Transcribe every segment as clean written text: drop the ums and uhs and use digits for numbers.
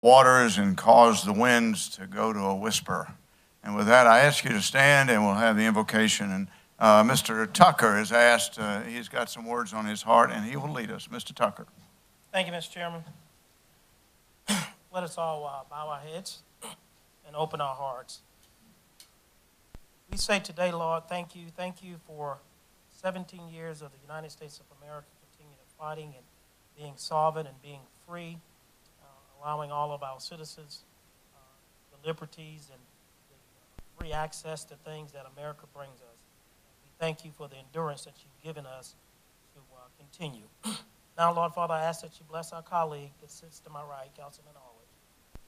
waters and cause the winds to go to a whisper. And with that, I ask you to stand and we'll have the invocation. And Mr. Tucker has asked, he's got some words on his heart and he will lead us. Mr. Tucker. Thank you, Mr. Chairman. Let us all bow our heads and open our hearts. We say today, Lord, thank you. Thank you for 17 years of the United States of America continuing fighting and being sovereign and being free, allowing all of our citizens the liberties and the free access to things that America brings us. We thank you for the endurance that you've given us to continue. Now, Lord Father, I ask that you bless our colleague that sits to my right, Councilman Hallward,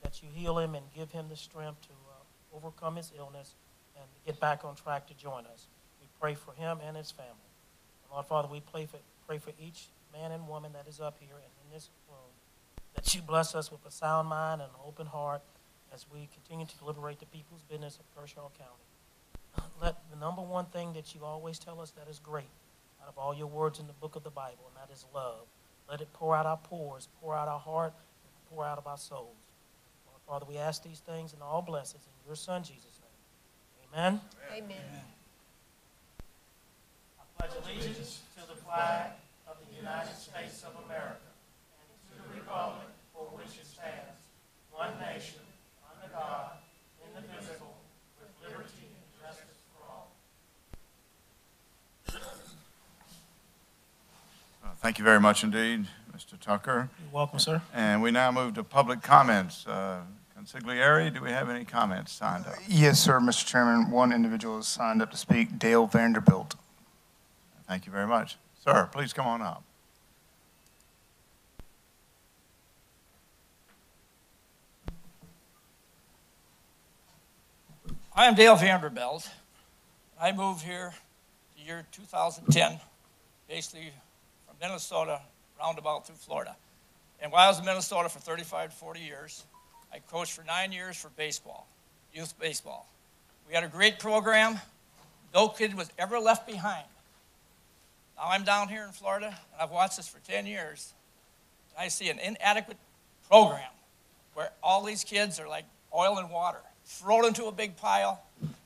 that you heal him and give him the strength to overcome his illness and to get back on track to join us. We pray for him and his family. And Lord Father, we pray for each man and woman that is up here and in this room, that you bless us with a sound mind and an open heart as we continue to deliberate the people's business of Kershaw County. Let the number one thing that you always tell us that is great out of all your words in the book of the Bible, and that is love. Let it pour out our pores, pour out our heart, and pour out of our souls. Lord Father, we ask these things and all blessings in your Son, Jesus' name. Amen. Amen. I pledge allegiance to the flag of the United States of America and to the republic for which it stands, one nation, under God, indivisible, with liberty and justice for all. Thank you very much indeed, Mr. Tucker. You're welcome, sir. And we now move to public comments. Consigliere, do we have any comments signed up? Yes, sir, Mr. Chairman. One individual has signed up to speak, Dale Vanderbilt. Thank you very much. Sir, please come on up. I am Dale Vanderbilt. I moved here the year 2010, basically from Minnesota, roundabout through Florida. And while I was in Minnesota for 35 to 40 years, I coached for 9 years for baseball, youth baseball. We had a great program. No kid was ever left behind. Now I'm down here in Florida, and I've watched this for 10 years. And I see an inadequate program where all these kids are like oil and water, thrown into a big pile,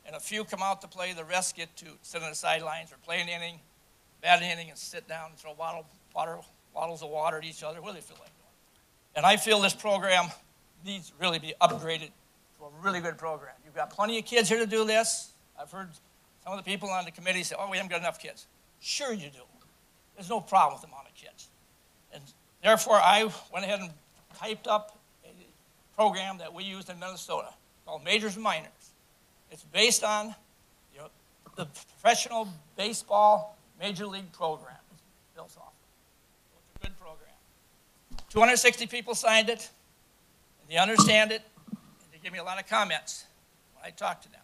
and a few come out to play. The rest get to sit on the sidelines or play an inning, bat an inning, and sit down and throw bottles of water at each other. What do they feel like doing? And I feel this program needs to really be upgraded to a really good program. You've got plenty of kids here to do this. I've heard some of the people on the committee say, oh, we haven't got enough kids. Sure you do. There's no problem with the amount of kids. And therefore, I went ahead and typed up a program that we used in Minnesota called Majors and Minors. It's based on the professional baseball major league program. It's built off. So it's a good program. 260 people signed it, and they understand it, and they give me a lot of comments when I talk to them.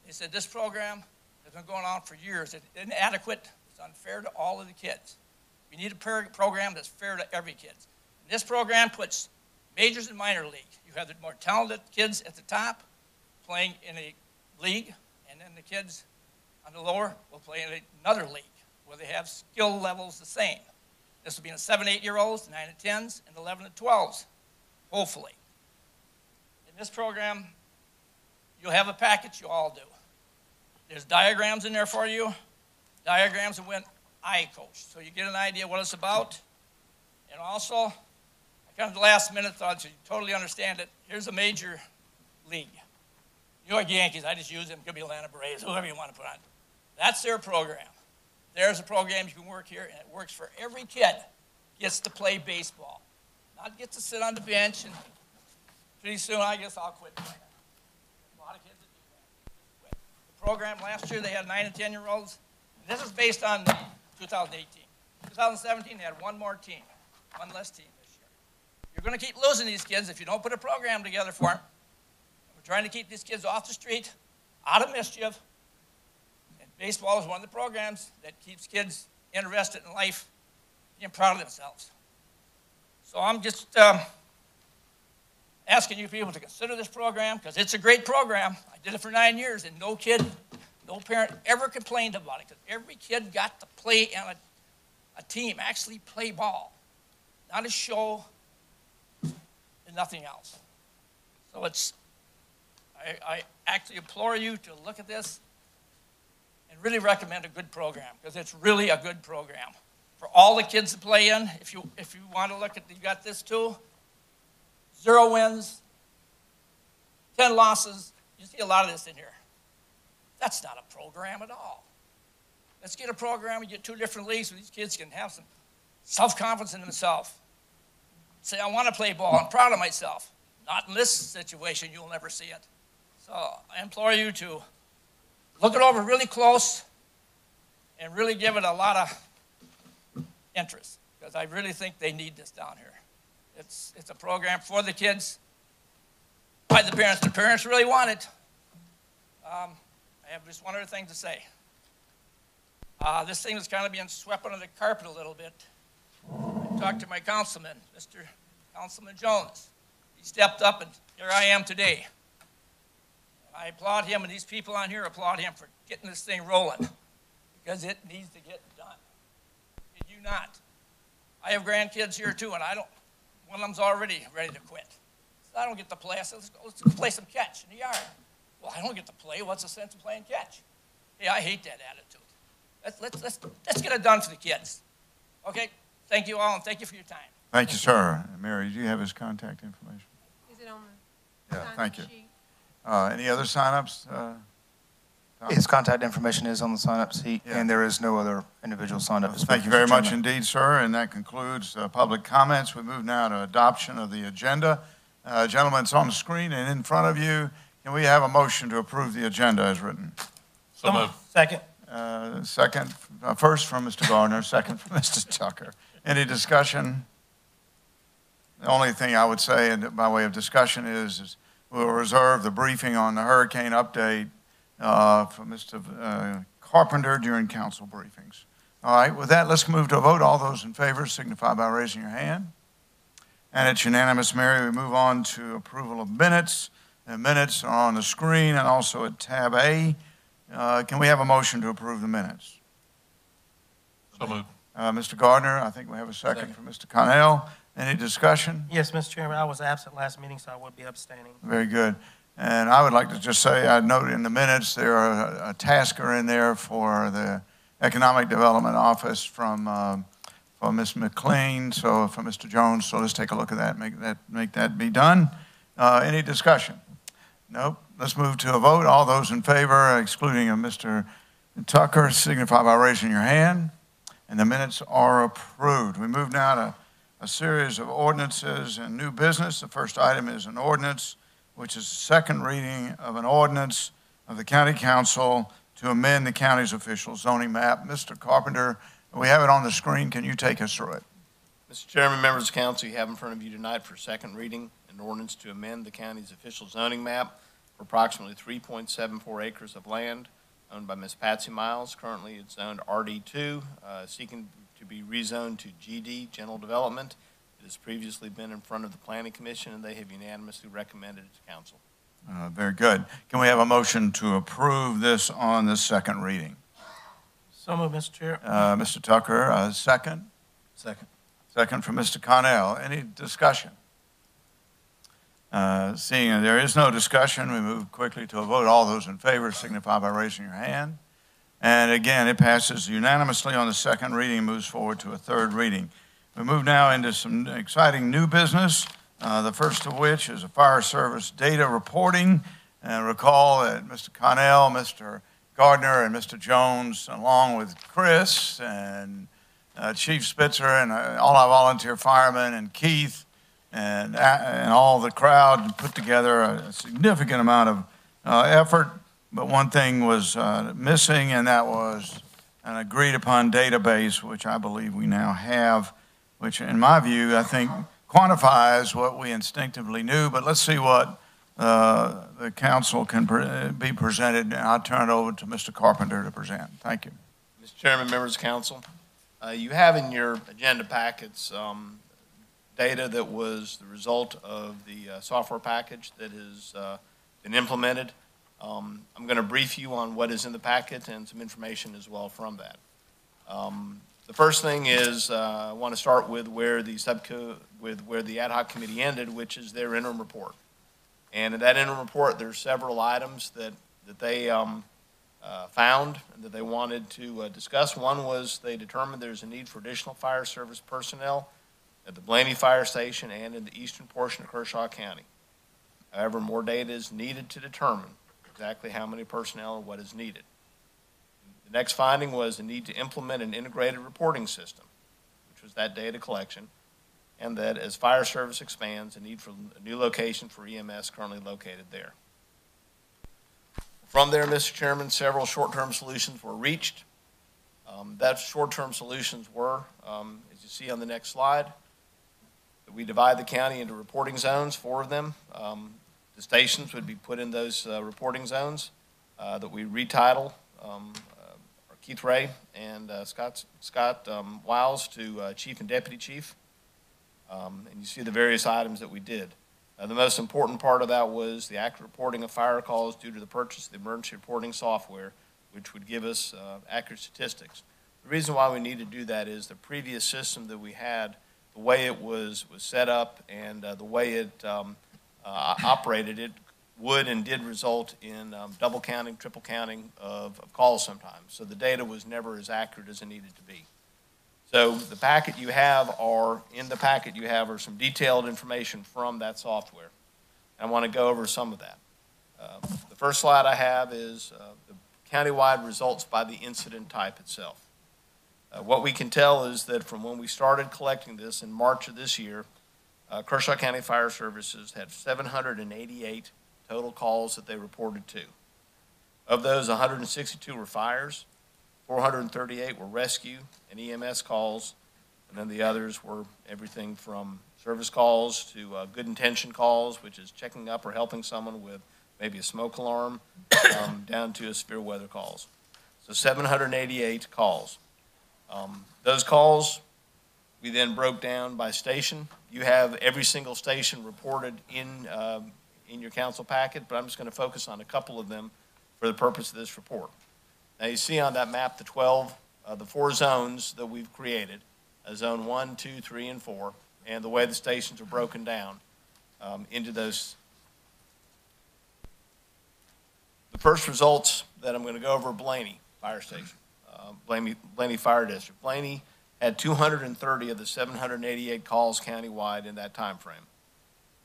They said this program has been going on for years. It's inadequate. It's unfair to all of the kids. We need a program that's fair to every kid. And this program puts majors and minor league. You have the more talented kids at the top playing in a league, and then the kids on the lower will play in another league where they have skill levels the same. This will be in the 7 8-year-olds, 9 and 10s, and 11 and 12s, hopefully. In this program, you'll have a package, you all do. There's diagrams in there for you, diagrams of when I coach, so you get an idea what it's about. And also, I kind of the last minute thought, so you totally understand it, here's a major league. New York Yankees, I just use them, could be Atlanta Braves, whoever you want to put on. That's their program. There's a program you can work here, and it works for every kid. Gets to play baseball. Not gets to sit on the bench, and pretty soon I guess I'll quit playing. A lot of kids that do that. Quit. The program last year, they had 9 and 10-year-olds. This is based on 2018. 2017, they had one more team, one less team this year. You're going to keep losing these kids if you don't put a program together for them. We're trying to keep these kids off the street, out of mischief. And baseball is one of the programs that keeps kids interested in life, being proud of themselves. So I'm just asking you people to consider this program because it's a great program. I did it for 9 years, and no kid, no parent ever complained about it because every kid got to play on a, a team actually play ball, not a show. and nothing else. So I actually implore you to look at this and really recommend a good program, because it's really a good program. For all the kids to play in, if you want to look at, you got this too, 0 wins, 10 losses. You see a lot of this in here. That's not a program at all. Let's get a program and get 2 different leagues where these kids can have some self-confidence in themselves. Say, I want to play ball. I'm proud of myself. Not in this situation. You'll never see it. So I implore you to look it over really close and really give it a lot of interest, because I really think they need this down here. It's a program for the kids, by the parents. The parents really want it. I have just one other thing to say. This thing is kind of being swept under the carpet a little bit. I talked to my councilman, Mr. Councilman Jones. He stepped up, and here I am today. I applaud him, and these people on here applaud him for getting this thing rolling, because it needs to get done. Did you not? I have grandkids here too, and one of them's already ready to quit. So I don't get to play. I said, let's go play some catch in the yard. Well, I don't get to play. What's the sense of playing catch? Hey, I hate that attitude. Let's get it done for the kids. Okay? Thank you all, and thank you for your time. Thank you, sir. Mary, do you have his contact information? Is it on the Yeah, sign-up thank you. sheet? Any other sign-ups? His contact information is on the sign-up sheet, Yeah. and there is no other individual signed up to speak. Thank you very Mr. much Chairman. indeed, sir, and that concludes public comments. We move now to adoption of the agenda. Gentlemen, it's on the screen and in front of you. Can we have a motion to approve the agenda as written? So moved. Second. First from Mr. Gardner, second from Mr. Tucker. Any discussion? The only thing I would say by way of discussion is we'll reserve the briefing on the hurricane update for Mr. Carpenter during council briefings. All right, with that, let's move to a vote. All those in favor signify by raising your hand. And it's unanimous, Mary. We move on to approval of minutes. The minutes are on the screen and also at tab A. Can we have a motion to approve the minutes? So moved. Mr. Gardner, I think we have a second from Mr. Connell. Any discussion? Yes, Mr. Chairman, I was absent last meeting, so I will be abstaining. Very good. And I would like to just say, I noted in the minutes, there are a tasker in there for the Economic Development Office from Ms. McLean, so from Mr. Jones. So let's take a look at that, make that be done. Any discussion? Nope. Let's move to a vote. All those in favor, excluding Mr. Tucker, signify by raising your hand. And the minutes are approved. We move now to a series of ordinances and new business. The first item is an ordinance, which is the second reading of an ordinance of the County Council to amend the county's official zoning map. Mr. Carpenter, we have it on the screen. Can you take us through it? Mr. Chairman, members of council, you have in front of you tonight for second reading an ordinance to amend the county's official zoning map for approximately 3.74 acres of land owned by Ms. Patsy Miles. Currently, it's zoned RD2, seeking to be rezoned to GD, General Development. It has previously been in front of the Planning Commission, and they have unanimously recommended it to council. Very good. Can we have a motion to approve this on the second reading? So moved, Mr. Chair. Mr. Tucker, second? Second. Second from Mr. Connell. Any discussion? Seeing there is no discussion, we move quickly to a vote. All those in favor signify by raising your hand. And again, it passes unanimously on the second reading, moves forward to a third reading. We move now into some exciting new business, the first of which is a fire service data reporting. And recall that Mr. Connell, Mr. Gardner, and Mr. Jones, along with Chris and Chief Spitzer and all our volunteer firemen and Keith and all the crowd put together a significant amount of effort. But one thing was missing, and that was an agreed upon database, which I believe we now have, which in my view, I think quantifies what we instinctively knew. But let's see what the council can be presented. And I'll turn it over to Mr. Carpenter to present. Thank you. Mr. Chairman, members of council, you have in your agenda packets data that was the result of the software package that has been implemented. I'm going to brief you on what is in the packet and some information as well from that. The first thing is I want to start with where the ad hoc committee ended, which is their interim report. And in that interim report, there's several items that they found and that they wanted to discuss. One was they determined there's a need for additional fire service personnel at the Blaney Fire Station and in the eastern portion of Kershaw County. However, more data is needed to determine exactly how many personnel or what is needed. The next finding was the need to implement an integrated reporting system, which was that data collection, and that as fire service expands, the need for a new location for EMS currently located there. From there, Mr. Chairman, several short-term solutions were reached. That short-term solutions were, as you see on the next slide, that we divide the county into reporting zones, 4 of them. The stations would be put in those reporting zones, that we retitle Keith Ray and Scott Wiles to chief and deputy chief. And you see the various items that we did. The most important part of that was the accurate reporting of fire calls due to the purchase of the emergency reporting software, which would give us accurate statistics. The reason why we need to do that is the previous system that we had, the way it was set up and the way it operated, it would and did result in double counting, triple counting of calls sometimes. So the data was never as accurate as it needed to be. So the packet you have are some detailed information from that software. I want to go over some of that. The first slide I have is the countywide results by the incident type itself. What we can tell is that from when we started collecting this in March of this year, Kershaw County Fire Services had 788 total calls that they reported to. Of those, 162 were fires, 438 were rescue and EMS calls, and then the others were everything from service calls to good intention calls, which is checking up or helping someone with maybe a smoke alarm, down to severe weather calls. So 788 calls. Those calls we then broke down by station. You have every single station reported in your council packet, but I'm just going to focus on a couple of them for the purpose of this report. Now you see on that map the 4 zones that we've created, zone 1, 2, 3, and 4, and the way the stations are broken down into those. The first results that I'm going to go over are Blaney Fire Station, Blaney Fire District. Blaney had 230 of the 788 calls countywide in that time frame.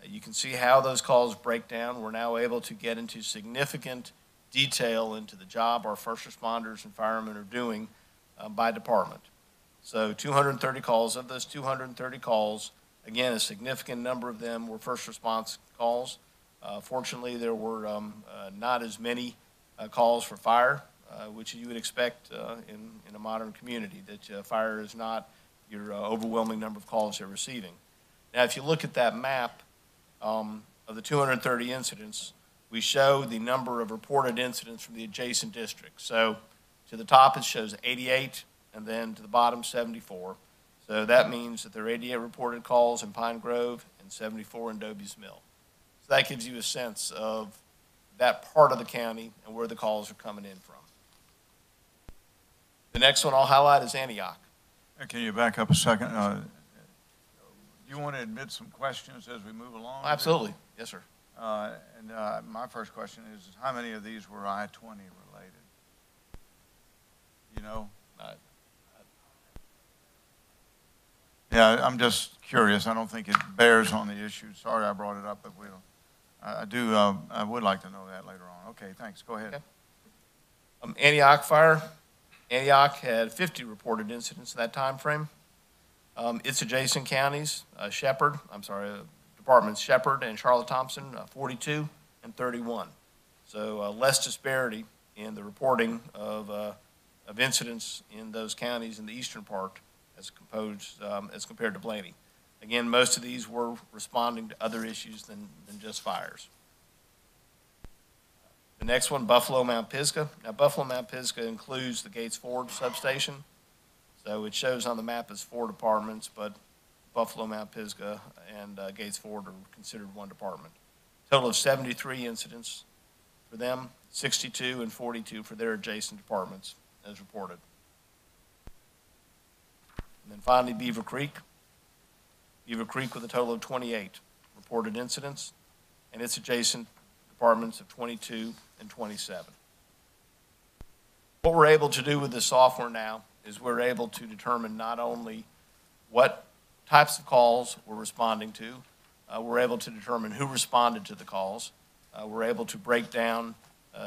You can see how those calls break down. We're now able to get into significant detail into the job our first responders and firemen are doing by department. So 230 calls. Of those 230 calls, again, a significant number of them were first response calls. Fortunately, there were not as many calls for fire, which you would expect in a modern community, that fire is not your overwhelming number of calls they're receiving. Now, if you look at that map of the 230 incidents, we show the number of reported incidents from the adjacent districts. So to the top, it shows 88, and then to the bottom, 74. So that means that there are 88 reported calls in Pine Grove and 74 in Doby's Mill. So that gives you a sense of that part of the county and where the calls are coming in from. The next one I'll highlight is Antioch. Can you back up a second? You want to admit some questions as we move along? Absolutely. Yes, sir. My first question is how many of these were I-20 related? You know? Yeah, I'm just curious. I don't think it bears on the issue. Sorry I brought it up, but I would like to know that later on. Okay, thanks. Go ahead. Okay. Antioch Fire. Antioch had 50 reported incidents in that time frame. Its adjacent counties, departments Shepherd and Charlotte Thompson, 42 and 31. So less disparity in the reporting of incidents in those counties in the eastern part as compared to Blaney. Again, most of these were responding to other issues than just fires. The next one, Buffalo Mount Pisgah. Now, Buffalo Mount Pisgah includes the Gates Ford substation. So it shows on the map as 4 departments, but Buffalo Mount Pisgah and Gates Ford are considered one department. Total of 73 incidents for them, 62 and 42 for their adjacent departments as reported. And then finally, Beaver Creek. Beaver Creek with a total of 28 reported incidents, and its adjacent departments of 22 and 27. What we're able to do with this software now is we're able to determine not only what types of calls we're responding to, we're able to determine who responded to the calls. We're able to break down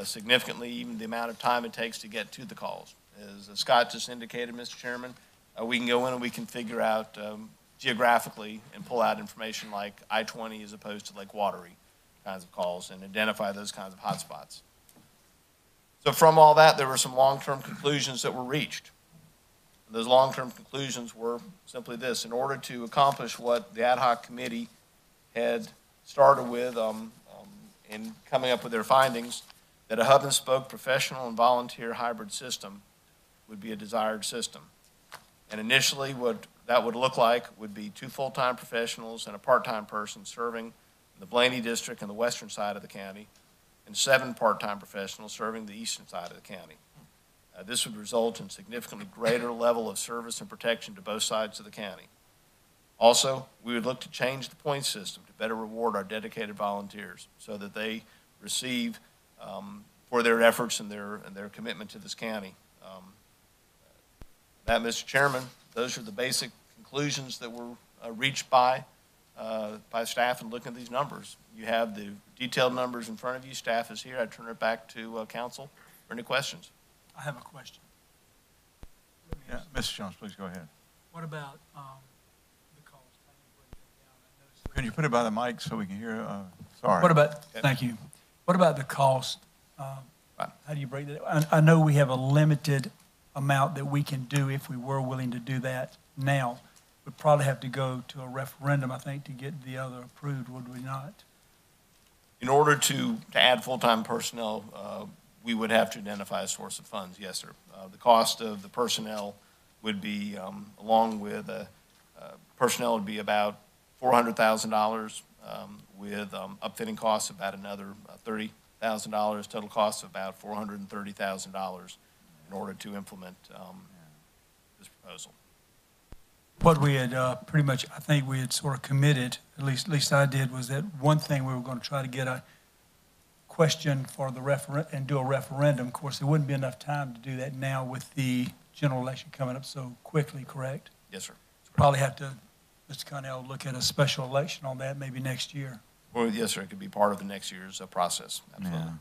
significantly even the amount of time it takes to get to the calls. As Scott just indicated, Mr. Chairman, we can go in and we can figure out geographically and pull out information like I-20 as opposed to Lake Wateree kinds of calls and identify those kinds of hotspots. So from all that, there were some long-term conclusions that were reached. Those long-term conclusions were simply this: in order to accomplish what the ad hoc committee had started with in coming up with their findings, that a hub-and-spoke professional and volunteer hybrid system would be a desired system. And initially, what that would look like would be 2 full-time professionals and a part-time person serving in the Blaney district and the western side of the county, and 7 part-time professionals serving the eastern side of the county. This would result in significantly greater level of service and protection to both sides of the county. Also, we would look to change the point system to better reward our dedicated volunteers so that they receive for their efforts and their commitment to this county. That, Mr. Chairman, those are the basic conclusions that were reached by staff in looking at these numbers. You have the detailed numbers in front of you. Staff is here. I turn it back to council for any questions. I have a question. Yeah, Mr. Jones, please go ahead. What about the cost? How do you break that down? I noticed Can you put it by the mic so we can hear? Sorry. What about, thank you. What about the cost? How do you break that? I know we have a limited amount that we can do if we were willing to do that now. We'd probably have to go to a referendum, I think, to get the other approved, would we not? In order to add full-time personnel, we would have to identify a source of funds, yes, sir. The cost of the personnel would be, along with personnel, would be about $400,000 with upfitting costs about another $30,000, total cost of about $430,000 in order to implement this proposal. What we had pretty much, I think we had sort of committed, at least I did, was that one thing we were going to try to get a question for the and do a referendum. Of course, there wouldn't be enough time to do that now with the general election coming up so quickly, correct? Yes, sir. Probably have to, Mr. Connell, look at a special election on that maybe next year. Well, yes, sir. It could be part of the next year's process. Absolutely. Yeah.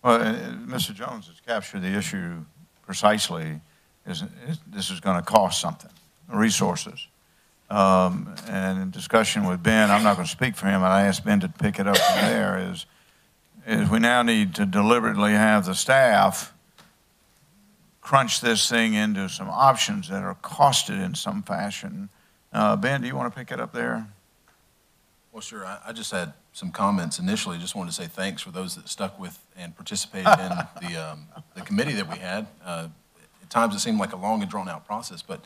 Well, Mr. Jones has captured the issue precisely. This is going to cost something, resources. And in discussion with Ben, I'm not going to speak for him, and I asked Ben to pick it up from there, is we now need to deliberately have the staff crunch this thing into some options that are costed in some fashion. Ben, do you want to pick it up there? Well, sure. I just had some comments initially. Just wanted to say thanks for those that stuck with and participated in the committee that we had. At times it seemed like a long and drawn-out process, but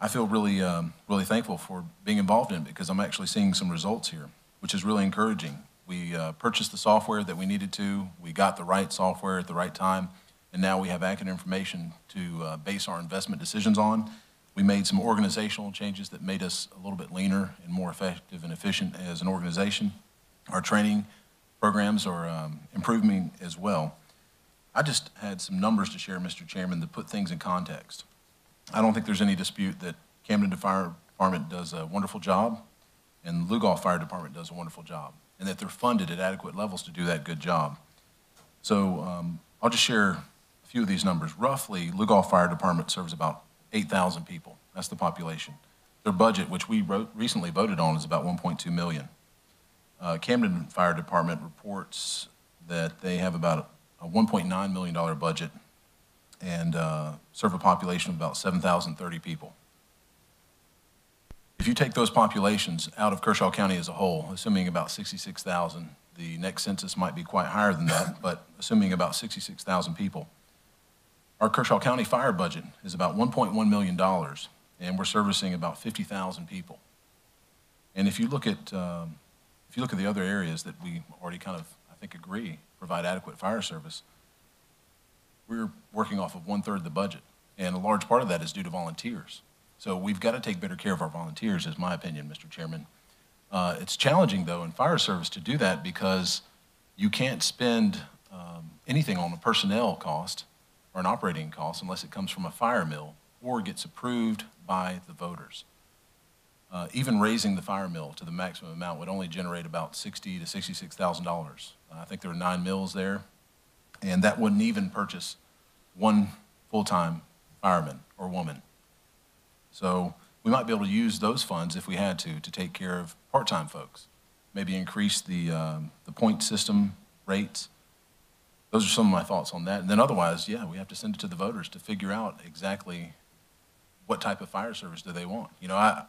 I feel really, really thankful for being involved in it because I'm actually seeing some results here, which is really encouraging. We purchased the software that we needed to. We got the right software at the right time, and now we have accurate information to base our investment decisions on. We made some organizational changes that made us a little bit leaner and more effective and efficient as an organization. Our training programs are improving as well. I just had some numbers to share, Mr. Chairman, to put things in context. I don't think there's any dispute that Camden Fire Department does a wonderful job and Lugoff Fire Department does a wonderful job, and that they're funded at adequate levels to do that good job. So I'll just share a few of these numbers. Roughly, Lugoff Fire Department serves about 8,000 people. That's the population. Their budget, which we recently voted on, is about $1.2 million. Camden Fire Department reports that they have about a $1.9 million budget and serve a population of about 7,030 people. If you take those populations out of Kershaw County as a whole, assuming about 66,000, the next census might be quite higher than that, but assuming about 66,000 people, our Kershaw County fire budget is about $1.1 million, and we're servicing about 50,000 people. And if you look at the other areas that we already kind of, I think, agree provide adequate fire service, we're working off of 1/3 the budget, and a large part of that is due to volunteers. So we've got to take better care of our volunteers, is my opinion, Mr. Chairman. It's challenging, though, in fire service to do that because you can't spend anything on a personnel cost or an operating cost unless it comes from a fire mill or gets approved by the voters. Even raising the fire mill to the maximum amount would only generate about $60,000 to $66,000. I think there are 9 mills there, and that wouldn't even purchase one full-time fireman or woman. So we might be able to use those funds if we had to take care of part-time folks, maybe increase the point system rates. Those are some of my thoughts on that. And then otherwise, yeah, we have to send it to the voters to figure out exactly what type of fire service do they want. You know, I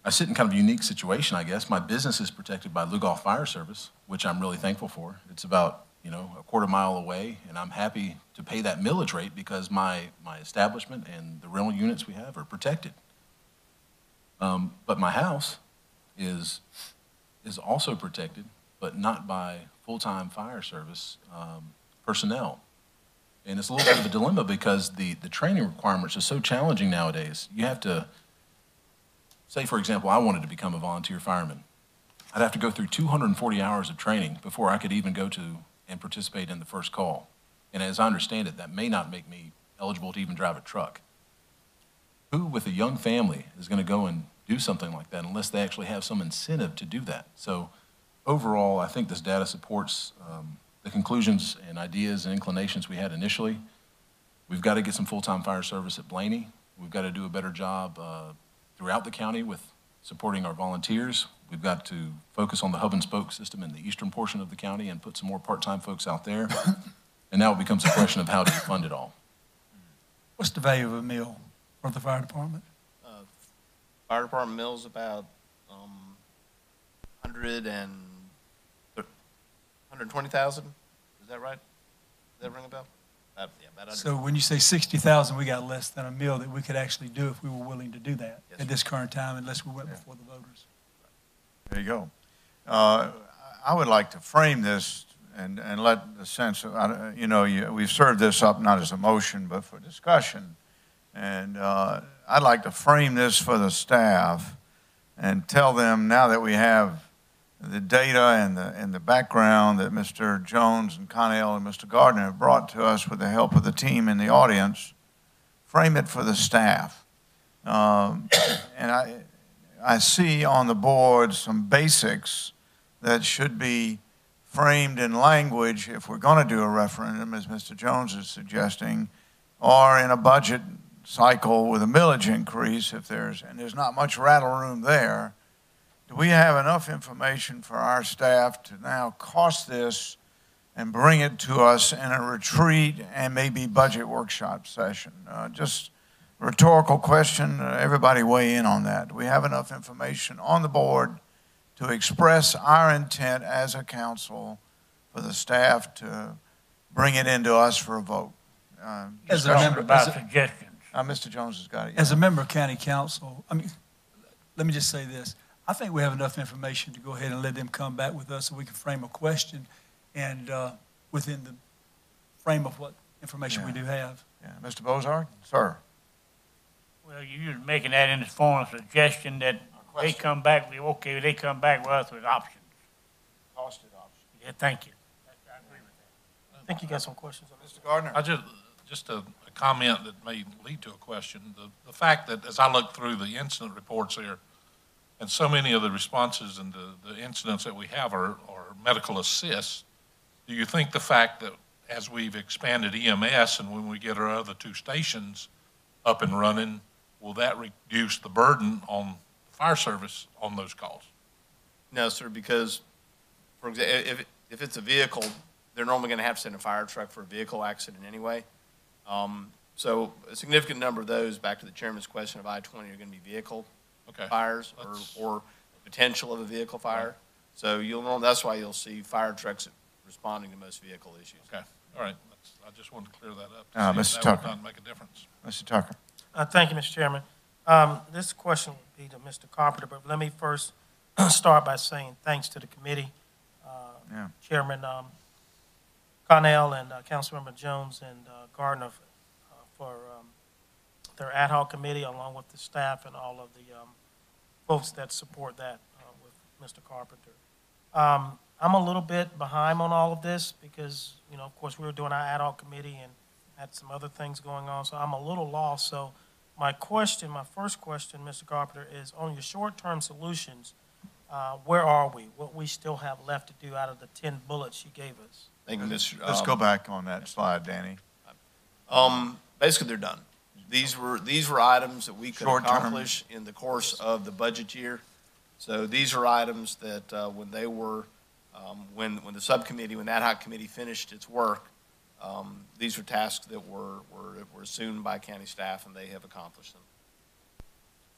sit in kind of a unique situation, I guess. My business is protected by Lugoff Fire Service, which I'm really thankful for. It's about, you know, a quarter mile away, and I'm happy to pay that millage rate because my establishment and the rental units we have are protected. But my house is also protected, but not by full-time fire service personnel. And it's a little bit of a dilemma because the training requirements are so challenging nowadays. You have to, say for example, I wanted to become a volunteer fireman. I'd have to go through 240 hours of training before I could even go to and participate in the first call. And as I understand it, that may not make me eligible to even drive a truck. Who with a young family is going to go and do something like that unless they actually have some incentive to do that? So overall, I think this data supports the conclusions and ideas and inclinations we had initially. We've got to get some full-time fire service at Blaney. We've got to do a better job throughout the county with supporting our volunteers. We've got to focus on the hub and spoke system in the eastern portion of the county and put some more part-time folks out there. And now it becomes a question of how do you fund it all. What's the value of a meal for the fire department? Fire department mill's about 120,000. Is that right? Does that ring a bell? Yeah, about So when you say 60,000, we got less than a meal that we could actually do if we were willing to do that Yes, at this current time, unless we went Yeah. before the voters. There you go. I would like to frame this and let the sense of, you know, we've served this up not as a motion, but for discussion. And I'd like to frame this for the staff and tell them now that we have the data and the background that Mr. Jones and Connell and Mr. Gardner have brought to us with the help of the team in the audience, frame it for the staff. And I see on the board some basics that should be framed in language if we're going to do a referendum, as Mr. Jones is suggesting, or in a budget cycle with a millage increase if there's not much rattle room there. Do we have enough information for our staff to now cost this and bring it to us in a retreat and maybe budget workshop session? Just a rhetorical question. Everybody weigh in on that. Do we have enough information on the board to express our intent as a council for the staff to bring it into us for a vote? As a member, suggestions. Mr. Jones has got it. as a member of county council, I mean, let me just say this. I think we have enough information to go ahead and let them come back with us so we can frame a question and within the frame of what information we do have. Yeah. Mr. Bozarth? Sir? Well, you're making that in the form of suggestion that they come back, they come back with us with options. Costed option. Yeah, thank you. I agree with that. I think you got some questions. Mr. Gardner? Just a comment that may lead to a question. The fact that as I look through the incident reports here, and so many of the responses and the incidents that we have are medical assists, do you think the fact that as we've expanded EMS and when we get our other 2 stations up and running, will that reduce the burden on the fire service on those calls? No, sir, because, for example, if it's a vehicle, they're normally going to have to send a fire truck for a vehicle accident anyway. So a significant number of those, back to the chairman's question of I-20, are going to be vehicle fires or potential of a vehicle fire. Right. So that's why you'll see fire trucks responding to most vehicle issues. Okay, all right. I just wanted to clear that up. Mr. Tucker. That would not make a difference. Mr. Tucker. Thank you, Mr. Chairman. This question would be to Mr. Carpenter, but let me first start by saying thanks to the committee, Chairman Connell and Councilmember Jones and Gardner for their ad hoc committee, along with the staff and all of the folks that support that with Mr. Carpenter. I'm a little bit behind on all of this because, you know, of course, we were doing our ad hoc committee and had some other things going on, so I'm a little lost. So my first question, Mr. Carpenter, is on your short-term solutions, where are we? What we still have left to do out of the 10 bullets you gave us? Thank you, Mr. Let's go back on that slide, Danny. Basically, they're done. These were items that we could Short-term. accomplish in the course of the budget year. So these are items that when they were, when the subcommittee, when the ad hoc committee finished its work, these were tasks that were assumed by county staff, and they have accomplished them.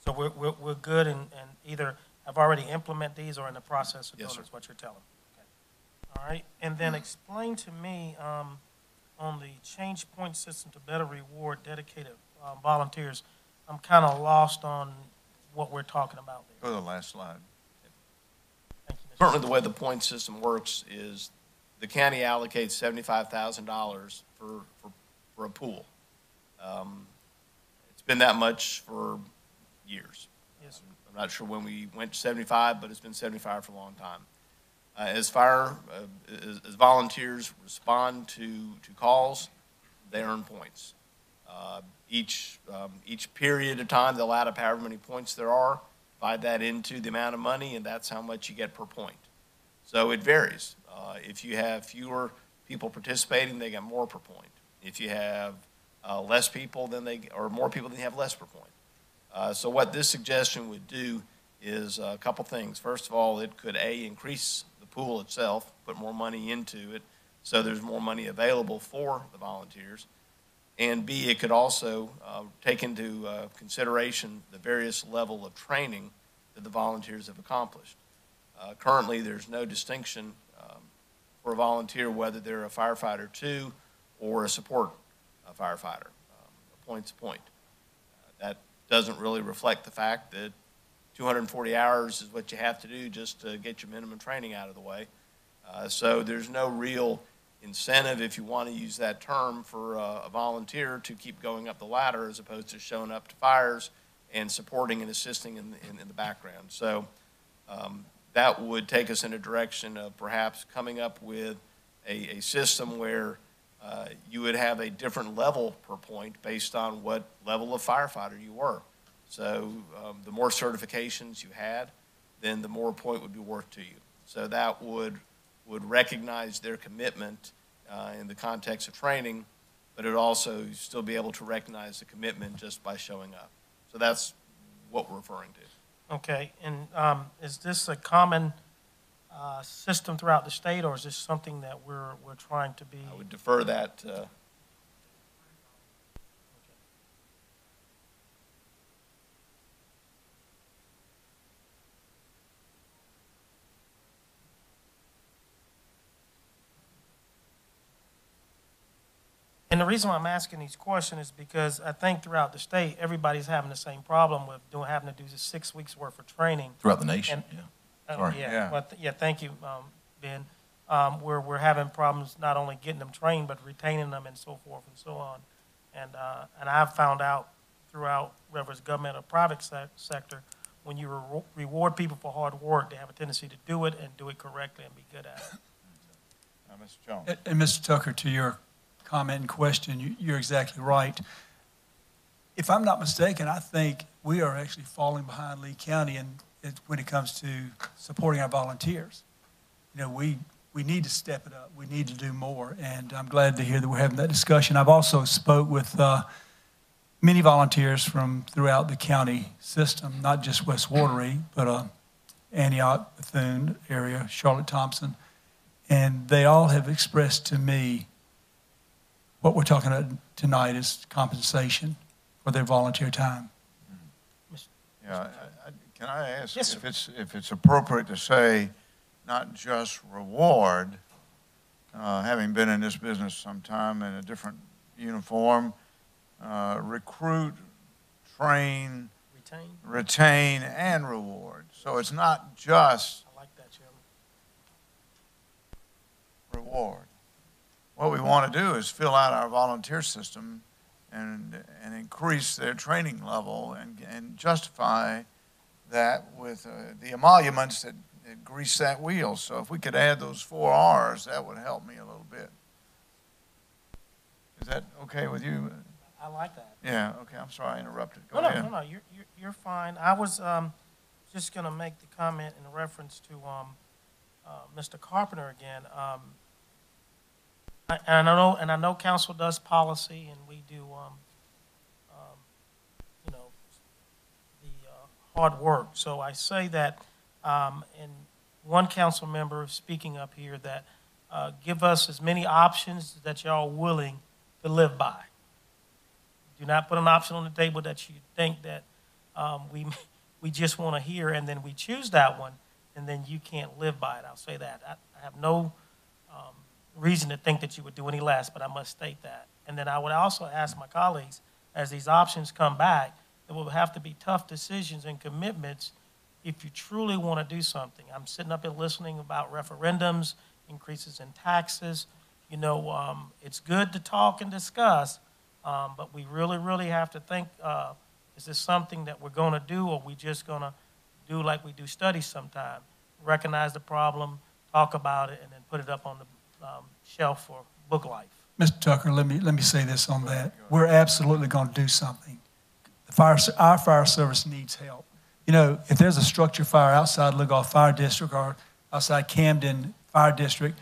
So we're good and either have already implemented these or in the process of Yes, doing sir. is what you're telling me. Okay. All right, and then explain to me on the change point system to better reward dedicated volunteers. I'm kind of lost on what we're talking about Go there. to the last slide. Thank you, Mr. Currently, the way the point system works is the county allocates $75,000 for a pool. It's been that much for years. Yes, sir. I'm not sure when we went to 75, but it's been 75 for a long time. As volunteers respond to calls, they earn points. Each period of time, they'll add up however many points there are, divide that into the amount of money, and that's how much you get per point. So it varies. If you have fewer people participating, they get more per point. If you have less people, or more people, then you have less per point. So what this suggestion would do is a couple things. First of all, it could increase the pool itself, put more money into it, so there's more money available for the volunteers. And B, it could also take into consideration the various level of training that the volunteers have accomplished. Currently, there's no distinction for a volunteer whether they're a firefighter 2 or a support firefighter. A point's a point. That doesn't really reflect the fact that 240 hours is what you have to do just to get your minimum training out of the way. So there's no real incentive, if you want to use that term, for a volunteer to keep going up the ladder as opposed to showing up to fires and supporting and assisting in the background. So that would take us in a direction of perhaps coming up with a system where you would have a different level per point based on what level of firefighter you were. So the more certifications you had, then the more a point would be worth to you. So that would recognize their commitment in the context of training, but it would also still be able to recognize the commitment just by showing up. So that's what we're referring to. Okay, and is this a common system throughout the state, or is this something that we're trying to be? I would defer that. And the reason why I'm asking these questions is because I think throughout the state, everybody's having the same problem with having to do the 6 weeks worth of training. Throughout the nation, And- yeah. Sorry. Yeah, well, thank you, Ben. We're having problems not only getting them trained, but retaining them and so forth and so on. And I've found out throughout, whether it's government or private sector, when you reward people for hard work, they have a tendency to do it and do it correctly and be good at it. Mr. Jones. And Mr. Tucker, to your comment and question, you're exactly right. If I'm not mistaken, I think we are actually falling behind Lee County when it comes to supporting our volunteers. You know, we need to step it up. We need to do more, and I'm glad to hear that we're having that discussion. I've also spoke with many volunteers from throughout the county system, not just West Wateree, but Antioch, Bethune area, Charlotte Thompson, and they all have expressed to me what we're talking about tonight is compensation for their volunteer time. Yeah, can I ask Yes, sir. if it's appropriate to say not just reward, having been in this business some time in a different uniform, recruit, train, retain, and reward. So it's not just I like that, Chairman. reward. What we want to do is fill out our volunteer system and increase their training level and justify that with the emoluments that grease that wheel. So if we could add those 4 R's, that would help me a little bit. Is that okay with you? I like that. Yeah, okay, I'm sorry I interrupted. Go No, ahead. no, you're fine. I was just going to make the comment in reference to Mr. Carpenter again. And I know council does policy, and we do, you know, the hard work. So I say that, and one council member speaking up here that give us as many options that y'all willing to live by. Do not put an option on the table that you think that we just want to hear, and then we choose that one, and then you can't live by it. I'll say that. I have no reason to think that you would do any less, but I must state that. And then I would also ask my colleagues, as these options come back, there will have to be tough decisions and commitments if you truly want to do something. I'm sitting up here listening about referendums, increases in taxes. You know, it's good to talk and discuss, but we really, really have to think, is this something that we're going to do, or are we just going to do like we do studies sometime? Recognize the problem, talk about it, and then put it up on the shelf for book life. Mr. Tucker, let me say this on that. We're absolutely going to do something. Our fire service needs help. You know, if there's a structure fire outside Ligoff Fire District or outside Camden Fire District,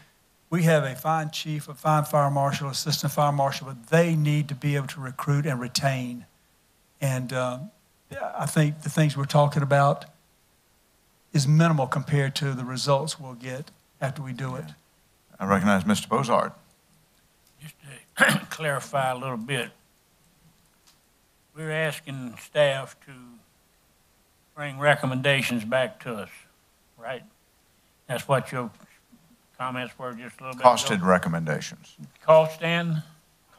we have a fine chief, a fine fire marshal, assistant fire marshal, but they need to be able to recruit and retain. And I think the things we're talking about is minimal compared to the results we'll get after we do it. I recognize Mr. Bozard. Just to clarify a little bit, we're asking staff to bring recommendations back to us, right? That's what your comments were just a little bit ago. Costed recommendations. Cost and?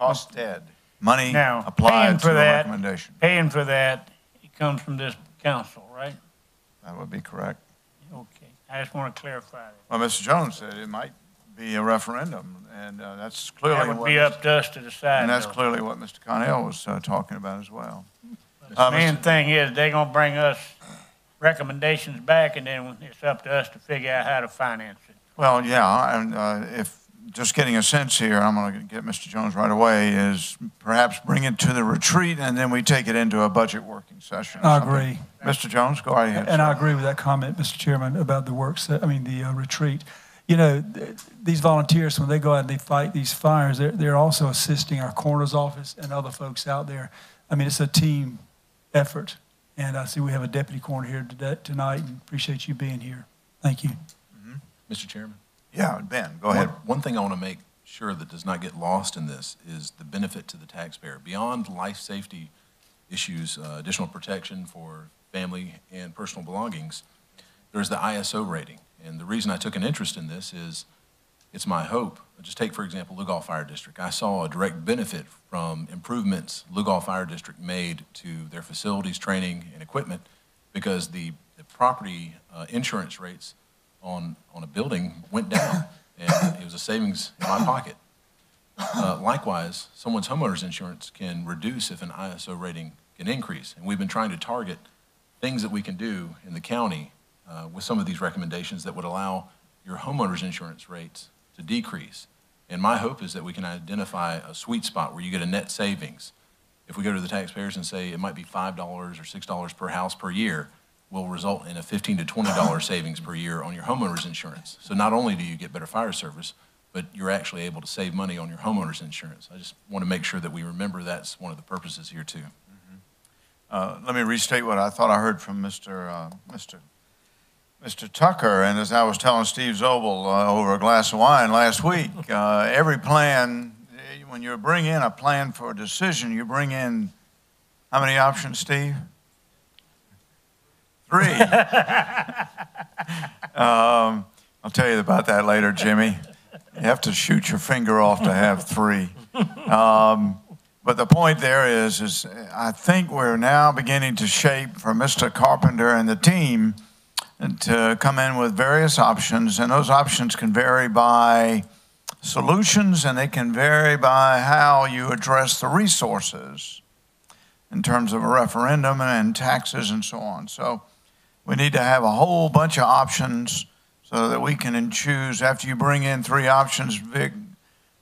Costed. Money Now, applied to a recommendation. Paying for that, it comes from this council, right? That would be correct. Okay, I just want to clarify that. Well, Mr. Jones said it might be a referendum, and that's clearly That would be up to us to decide. And that's though. clearly what Mr. Connell was talking about as well. The main thing is they're going to bring us recommendations back, and then it's up to us to figure out how to finance it. Well, yeah, and if just getting a sense here, I'm going to get Mr. Jones right away, is perhaps bring it to the retreat, and then we take it into a budget working session. I agree. Mr. Jones, go right ahead. And I agree with that comment, Mr. Chairman, about the the retreat. You know, these volunteers, when they go out and they fight these fires, they're also assisting our coroner's office and other folks out there. I mean, it's a team effort. And I see we have a deputy coroner here tonight, and appreciate you being here. Thank you. Mr. Chairman? Yeah, Ben, go ahead. One thing I want to make sure that does not get lost in this is the benefit to the taxpayer. Beyond life safety issues, additional protection for family and personal belongings, there's the ISO rating. And the reason I took an interest in this is it's my hope. Just take, for example, Ligoff Fire District. I saw a direct benefit from improvements Ligoff Fire District made to their facilities, training, and equipment because the property insurance rates on a building went down, and it was a savings in my pocket. Likewise, someone's homeowner's insurance can reduce if an ISO rating can increase. And we've been trying to target things that we can do in the county with some of these recommendations that would allow your homeowner's insurance rates to decrease. And my hope is that we can identify a sweet spot where you get a net savings. If we go to the taxpayers and say it might be $5 or $6 per house per year, will result in a $15 to $20 savings per year on your homeowner's insurance. So not only do you get better fire service, but you're actually able to save money on your homeowner's insurance. I just want to make sure that we remember that's one of the purposes here too. Let me restate what I thought I heard from Mr. Tucker, and as I was telling Steve Zobel over a glass of wine last week, every plan, when you bring in a plan for a decision, you bring in how many options, Steve? 3. I'll tell you about that later, Jimmy. You have to shoot your finger off to have 3. But the point there is I think we're now beginning to shape for Mr. Carpenter and the team to come in with various options, and those options can vary by solutions, and they can vary by how you address the resources in terms of a referendum and taxes and so on. So we need to have a whole bunch of options so that we can choose. After you bring in 3 options, Vic,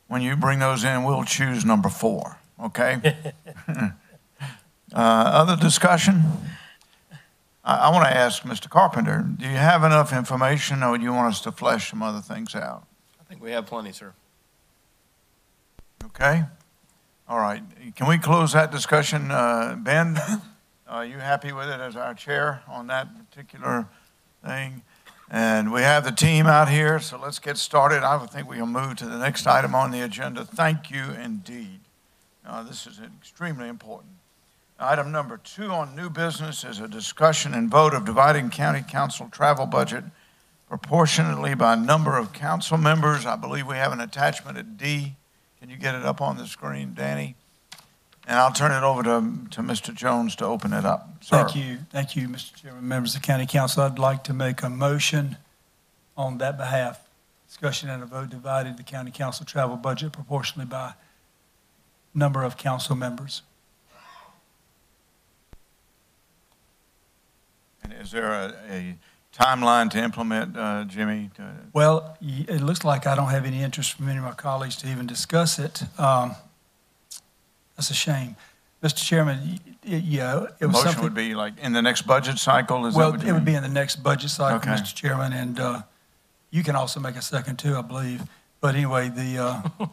when you bring those in, we'll choose number 4, okay? Other discussion? I want to ask Mr. Carpenter, do you have enough information, or do you want us to flesh some other things out? I think we have plenty, sir. Okay? All right. Can we close that discussion? Ben, are you happy with it as our chair on that particular thing? And we have the team out here, so let's get started. I think we'll move to the next item on the agenda. Thank you indeed. This is extremely important. Item number 2 on new business is a discussion and vote of dividing county council travel budget proportionately by number of council members. I believe we have an attachment at D. Can you get it up on the screen, Danny? And I'll turn it over to Mr. Jones to open it up. Sir. Thank you, Mr. Chairman, members of the County Council. I'd like to make a motion on that behalf. Discussion and a vote divided the County Council travel budget proportionally by number of council members. And is there a timeline to implement, Jimmy? Well, it looks like I don't have any interest from any of my colleagues to even discuss it. That's a shame. Mr. Chairman, yeah, it was Motion something. would be like in the next budget cycle? Is Well, that what it you would mean? be in the next budget cycle, Okay. Mr. Chairman, and you can also make a second too, I believe. But anyway, the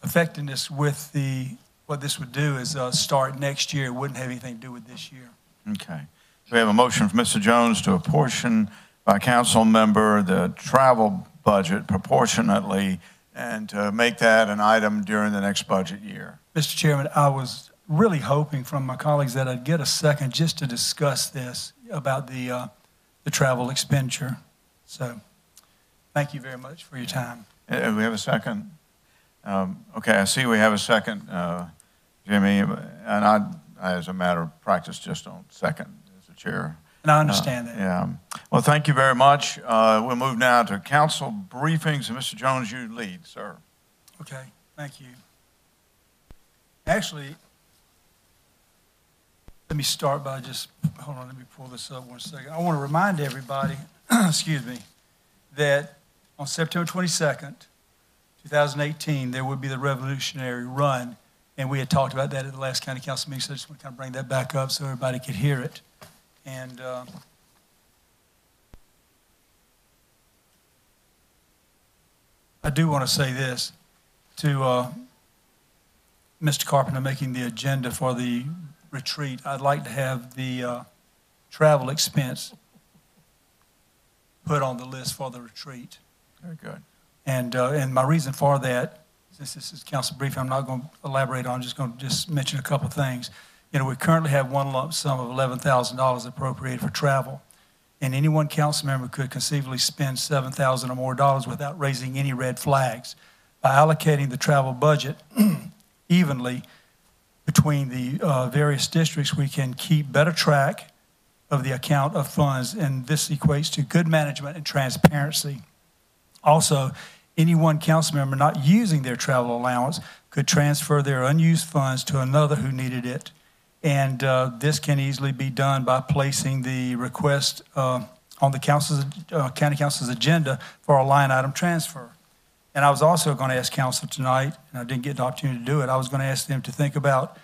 effectiveness with what this would do is start next year. It wouldn't have anything to do with this year. Okay. We have a motion from Mr. Jones to apportion by council member the travel budget proportionately and to make that an item during the next budget year. Mr. Chairman, I was really hoping from my colleagues that I'd get a second just to discuss this about the travel expenditure. So thank you very much for your time. We have a second? Okay, I see we have a second, Jimmy, and I, as a matter of practice, just don't second as the chair. And I understand that. Yeah. Well, thank you very much. We'll move now to council briefings. And Mr. Jones, you lead, sir. Okay, thank you. Actually, let me start by just, hold on, let me pull this up 1 second. I want to remind everybody, excuse me, that on September 22nd, 2018, there would be the Revolutionary Run, and we had talked about that at the last county council meeting, so I just want to kind of bring that back up so everybody could hear it. And I do want to say this to Mr. Carpenter making the agenda for the retreat. I'd like to have the travel expense put on the list for the retreat. Very good. And my reason for that, since this is council briefing, I'm not going to elaborate on. I'm just going to mention a couple things. You know, we currently have one lump sum of $11,000 appropriated for travel, and any one council member could conceivably spend $7,000 or more without raising any red flags. By allocating the travel budget evenly between the various districts, we can keep better track of the account of funds, and this equates to good management and transparency. Also, any one council member not using their travel allowance could transfer their unused funds to another who needed it. And this can easily be done by placing the request on the county council's agenda for a line item transfer. And I was also going to ask council tonight, and I didn't get the opportunity to do it, I was going to ask them to think about,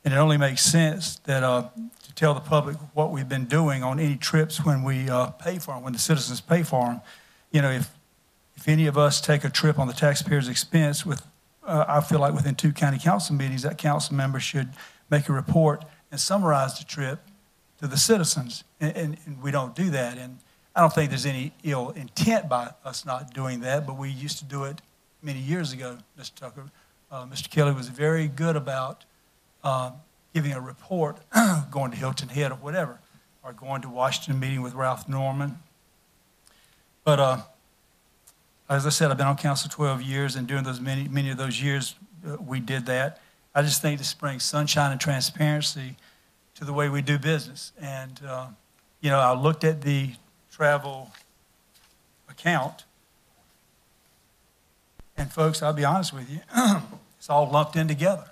and it only makes sense that to tell the public what we've been doing on any trips when we pay for them, when the citizens pay for them. You know, if any of us take a trip on the taxpayer's expense, I feel like within 2 county council meetings, that council member should make a report and summarize the trip to the citizens. And we don't do that. And I don't think there's any ill intent by us not doing that, but we used to do it many years ago, Mr. Tucker. Mr. Kelly was very good about giving a report, going to Hilton Head or whatever, or going to Washington, meeting with Ralph Norman. But as I said, I've been on council 12 years, and during those many of those years, we did that. I just think this brings sunshine and transparency to the way we do business. And, you know, I looked at the travel account, And folks, I'll be honest with you, it's all lumped in together.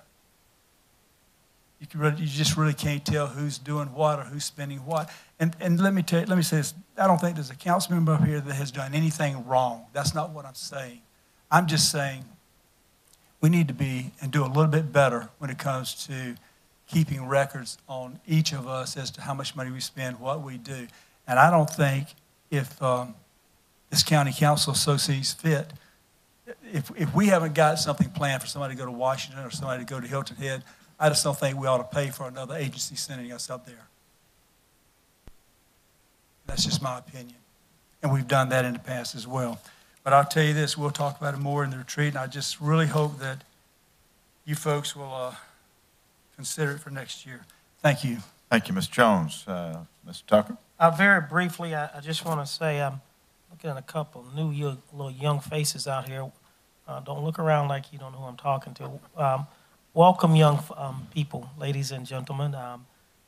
You just really can't tell who's doing what or who's spending what. And let me say this, I don't think there's a council member up here that has done anything wrong. That's not what I'm saying. I'm just saying we need to be and do a little bit better when it comes to keeping records on each of us as to how much money we spend, what we do. And I don't think if this county council so sees fit, if we haven't got something planned for somebody to go to Washington or somebody to go to Hilton Head, I just don't think we ought to pay for another agency sending us up there. That's just my opinion. And we've done that in the past as well. But I'll tell you this, we'll talk about it more in the retreat, and I just really hope that you folks will consider it for next year. Thank you. Thank you, Mr. Jones. Mr. Tucker? Very briefly, I just want to say I'm looking at a couple new little young faces out here. Don't look around like you don't know who I'm talking to. Welcome, young people, ladies and gentlemen.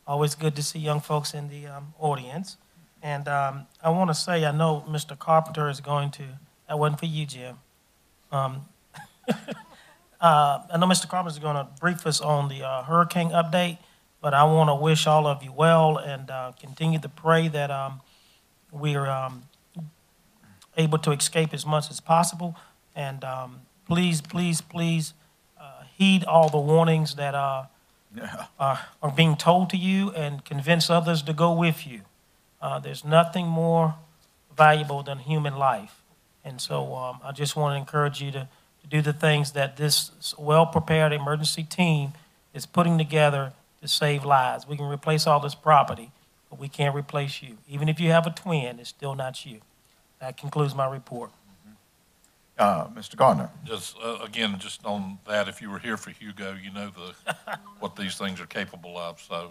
Always good to see young folks in the audience. And I want to say, I know Mr. Carpenter is going to, that wasn't for you, Jim. I know Mr. Carpenter is going to brief us on the hurricane update, but I want to wish all of you well and continue to pray that we are able to escape as much as possible. And please, please, please heed all the warnings that are being told to you and convince others to go with you. There's nothing more valuable than human life. And so I just want to encourage you to do the things that this well-prepared emergency team is putting together to save lives. We can replace all this property, but we can't replace you. Even if you have a twin, it's still not you. That concludes my report. Mr. Gardner? Just, again, just on that, if you were here for Hugo, you know what these things are capable of. So,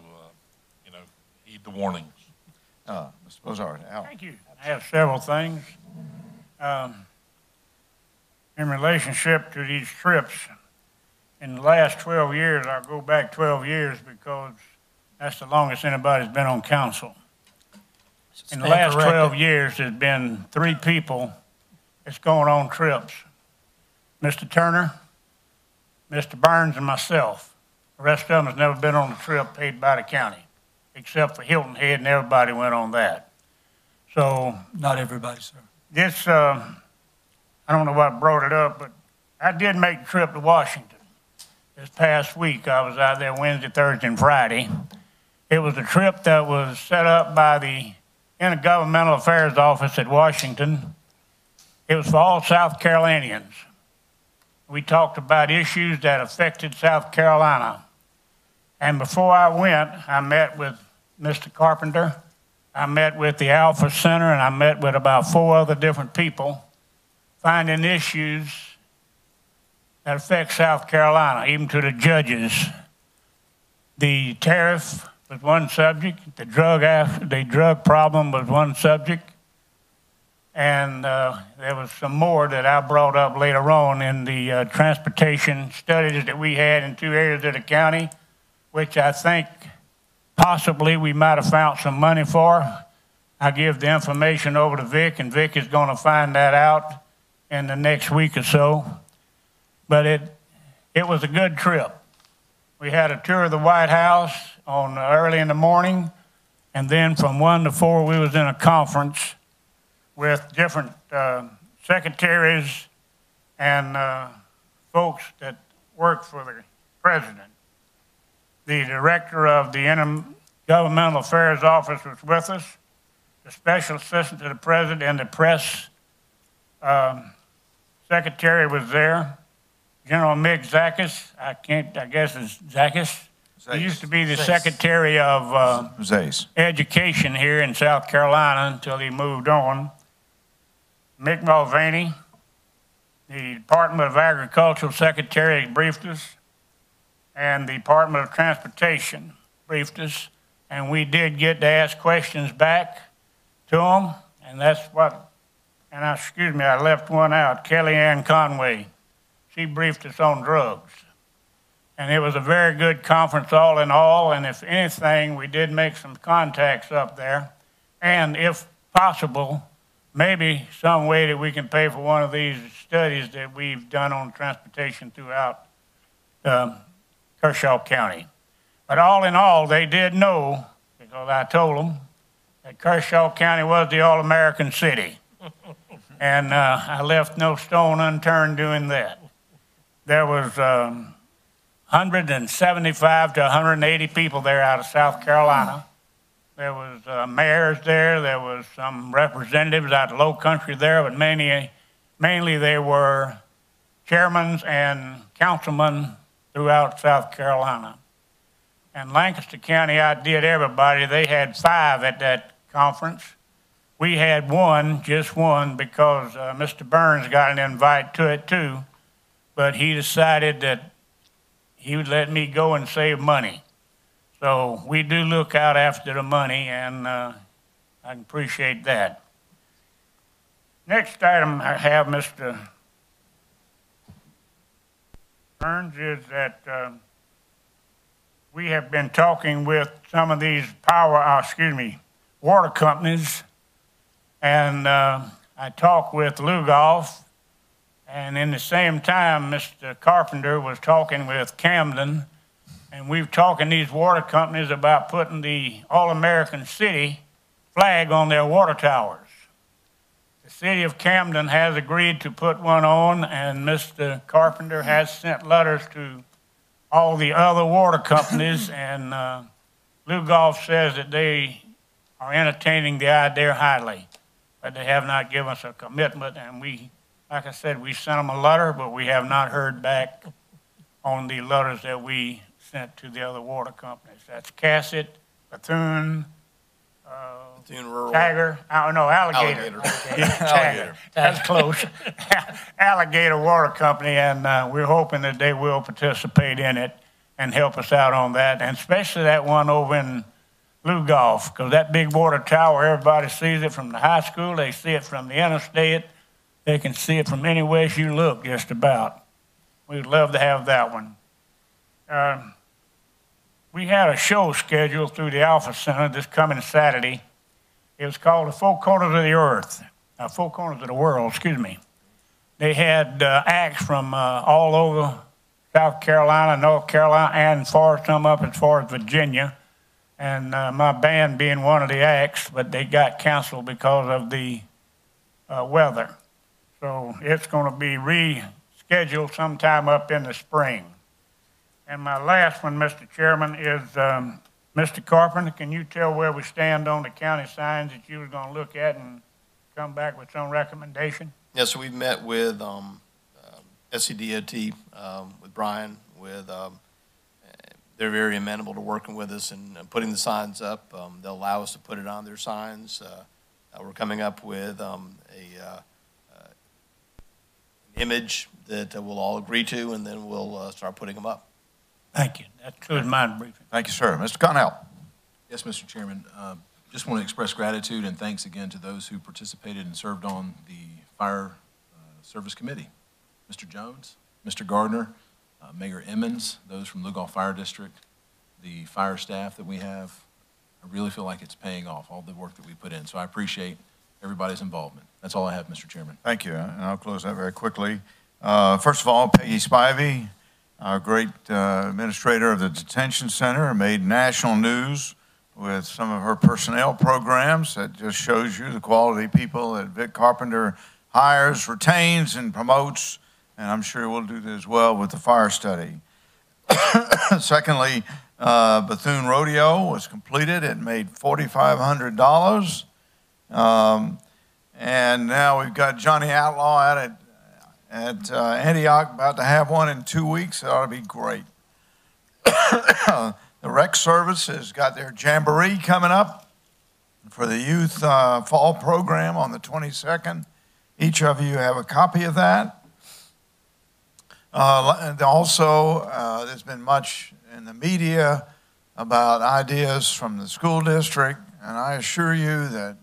heed the warnings. Mr. Bozard, Al. Thank you. I have several things. In relationship to these trips, in the last 12 years, I'll go back 12 years because that's the longest anybody's been on council. In the last 12 years, there's been 3 people that's going on trips. Mr. Turner, Mr. Burns, and myself. The rest of them has never been on a trip paid by the county, except for Hilton Head, and everybody went on that. So, not everybody, sir. This, I don't know what brought it up, but I did make the trip to Washington. This past week, I was out there Wednesday, Thursday, and Friday. It was a trip that was set up by the Intergovernmental Affairs Office at Washington. It was for all South Carolinians. We talked about issues that affected South Carolina. And before I went, I met with Mr. Carpenter, I met with the Alpha Center, and I met with about 4 other different people, finding issues that affect South Carolina, even to the judges. The tariff was one subject, the drug problem was one subject, and there was some more that I brought up later on in the transportation studies that we had in 2 areas of the county, which I think possibly we might have found some money for. I give the information over to Vic, and Vic is going to find that out in the next week or so. But it was a good trip. We had a tour of the White House on early in the morning, and then from 1 to 4 we was in a conference with different secretaries and folks that work for the president. The director of the Intergovernmental Affairs Office was with us, the special assistant to the president and the press secretary was there. General Mick Zakis, I guess it's Zakis. He used to be the secretary of education here in South Carolina until he moved on. Mick Mulvaney, the Department of Agricultural Secretary, briefed us, and the Department of Transportation briefed us, and we did get to ask questions back to them, and that's what, and I left one out, Kellyanne Conway. She briefed us on drugs. And it was a very good conference all in all, and if anything, we did make some contacts up there, and if possible, maybe some way that we can pay for one of these studies that we've done on transportation throughout Kershaw County. But all in all, they did know, because I told them, that Kershaw County was the all-American city. And I left no stone unturned doing that. There was 175 to 180 people there out of South Carolina. There was mayors there. There was some representatives out of Low Country there, but mainly they were chairmen and councilmen throughout South Carolina. And Lancaster County outdid everybody. They had 5 at that conference. We had 1, just 1, because Mr. Burns got an invite to it too, but he decided that he would let me go and save money. So we do look out after the money, and I can appreciate that. Next item I have, Mr. Burns, is that we have been talking with some of these water companies, and I talked with Lugoff, and in the same time, Mr. Carpenter was talking with Camden, and we've talking these water companies about putting the All-American City flag on their water towers. The city of Camden has agreed to put one on, and Mr. Carpenter has sent letters to all the other water companies, and Lugoff says that they are entertaining the idea highly, but they have not given us a commitment, and we, like I said, we sent them a letter, but we have not heard back on the letters that we sent to the other water companies. That's Cassett, Bethune, Rural. Tiger, Alligator. Alligator. That's close. Alligator Water Company, and we're hoping that they will participate in it and help us out on that, and especially that one over in Lugoff, because that big water tower, everybody sees it from the high school, they see it from the interstate, they can see it from anywhere you look, just about. We'd love to have that one. We had a show scheduled through the Alpha Center this coming Saturday. It was called the Four Corners of the Earth, Four Corners of the World, excuse me. They had acts from all over South Carolina, North Carolina, and some up as far as Virginia. And my band being one of the acts, but they got canceled because of the weather. So it's going to be rescheduled sometime up in the spring. And my last one, Mr. Chairman, is Mr. Carpenter. Can you tell where we stand on the county signs that you were going to look at and come back with some recommendation? Yes, so we've met with SCDOT, with Brian, they're very amenable to working with us and putting the signs up. They'll allow us to put it on their signs. We're coming up with an image that we'll all agree to, and then we'll start putting them up. Thank you. That concludes my briefing. Thank you, sir. Mr. Connell. Yes, Mr. Chairman. Just want to express gratitude and thanks again to those who participated and served on the Fire Service Committee. Mr. Jones, Mr. Gardner, Mayor Emmons, those from Lugoff Fire District, the fire staff that we have. I really feel like it's paying off, all the work that we put in. So I appreciate everybody's involvement. That's all I have, Mr. Chairman. Thank you, and I'll close that very quickly. First of all, Peggy Spivey, our great administrator of the detention center, made national news with some of her personnel programs. That just shows you the quality of people that Vic Carpenter hires, retains, and promotes, and I'm sure we'll do this well with the fire study. Secondly, Bethune Rodeo was completed. It made $4,500. And now we've got Johnny Outlaw out at Antioch, about to have one in 2 weeks. It ought to be great. The rec service has got their jamboree coming up for the youth fall program on the 22nd. Each of you have a copy of that. And also, there's been much in the media about ideas from the school district, and I assure you that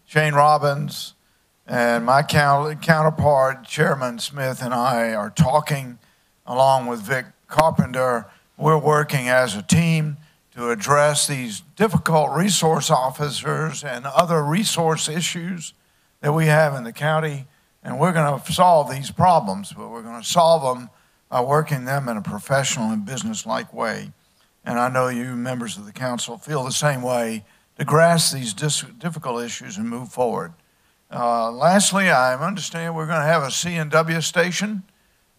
Shane Robbins and my counterpart, Chairman Smith, and I are talking along with Vic Carpenter. We're working as a team to address these difficult resource officers and other resource issues that we have in the county, and we're going to solve these problems, but we're going to solve them by working them in a professional and business-like way. And I know you members of the council feel the same way, to grasp these difficult issues and move forward. Lastly, I understand we're going to have a C&W station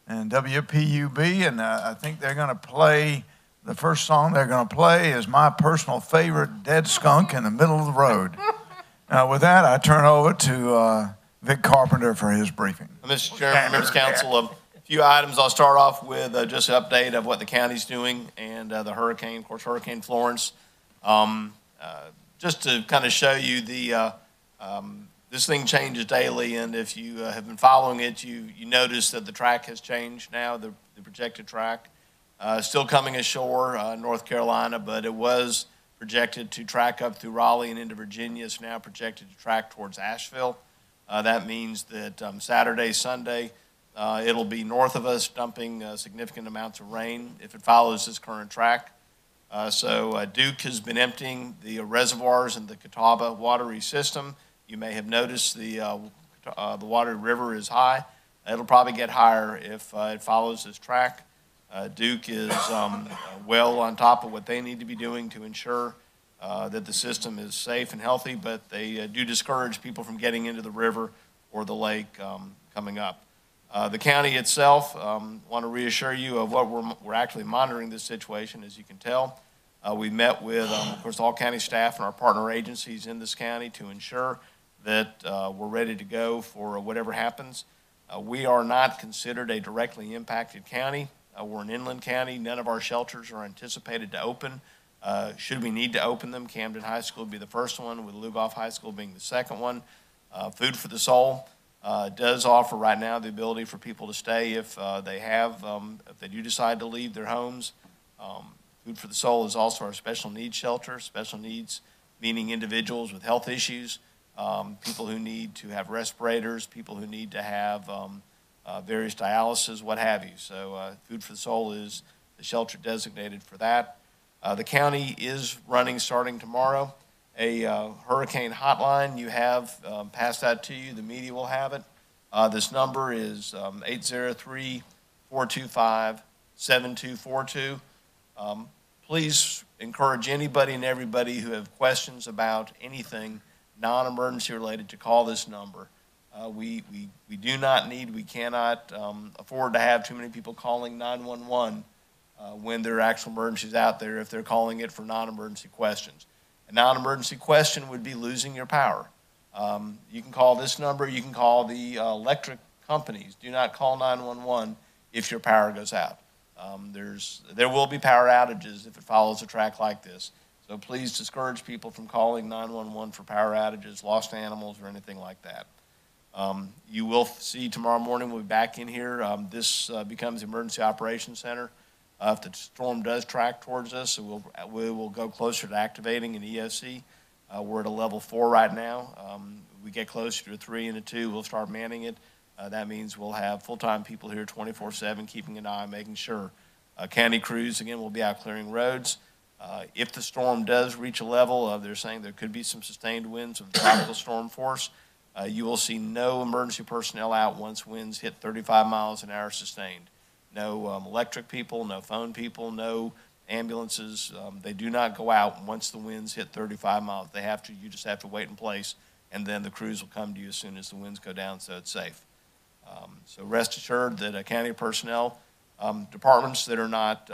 and WPUB, and I think they're going to play, the first song they're going to play is my personal favorite, Dead Skunk in the Middle of the Road. With that, I turn over to Vic Carpenter for his briefing. Mr. Chairman, members of council, a few items. I'll start off with just an update of what the county's doing and the hurricane, of course, Hurricane Florence. Just to kind of show you this thing changes daily, and if you have been following it, you notice that the track has changed now, the projected track. Still coming ashore, North Carolina, but it was projected to track up through Raleigh and into Virginia. It's now projected to track towards Asheville. That means that Saturday, Sunday, it'll be north of us, dumping significant amounts of rain if it follows this current track. So Duke has been emptying the reservoirs in the Catawba watery system. You may have noticed the water river is high. It'll probably get higher if it follows this track. Duke is well on top of what they need to be doing to ensure that the system is safe and healthy, but they do discourage people from getting into the river or the lake coming up. The county itself, want to reassure you of what we're actually monitoring this situation. As you can tell, we met with, of course, all county staff and our partner agencies in this county to ensure that we're ready to go for whatever happens. We are not considered a directly impacted county. We're an inland county. None of our shelters are anticipated to open. Should we need to open them, Camden High School would be the first one, with Lugoff High School being the second one. Food for the Soul does offer right now the ability for people to stay if they do decide to leave their homes. Food for the Soul is also our special needs shelter. Special needs meaning individuals with health issues, people who need to have respirators, people who need to have various dialysis, what have you. So Food for the Soul is the shelter designated for that. The county is running, starting tomorrow, a hurricane hotline. You have passed that to you. The media will have it. This number is 803-425-7242. Please encourage anybody and everybody who have questions about anything non-emergency related to call this number. We do not need, we cannot afford to have too many people calling 911 when there are actual emergencies out there if they're calling it for non-emergency questions. A non-emergency question would be losing your power. You can call this number, you can call the electric companies. Do not call 911 if your power goes out. There will be power outages if it follows a track like this. So please discourage people from calling 911 for power outages, lost animals, or anything like that. You will see tomorrow morning we'll be back in here. This becomes the Emergency Operations Center. If the storm does track towards us, we will go closer to activating an EOC. We're at a level 4 right now. We get closer to a 3 and a 2, we'll start manning it. That means we'll have full-time people here 24/7, keeping an eye, making sure. County crews, again, will be out clearing roads. If the storm does reach a level, they're saying there could be some sustained winds of tropical storm force. You will see no emergency personnel out once winds hit 35 miles an hour sustained. No electric people, no phone people, no ambulances. They do not go out once the winds hit 35 miles. You just have to wait in place, and then the crews will come to you as soon as the winds go down, so it's safe. So rest assured that county personnel, departments that are not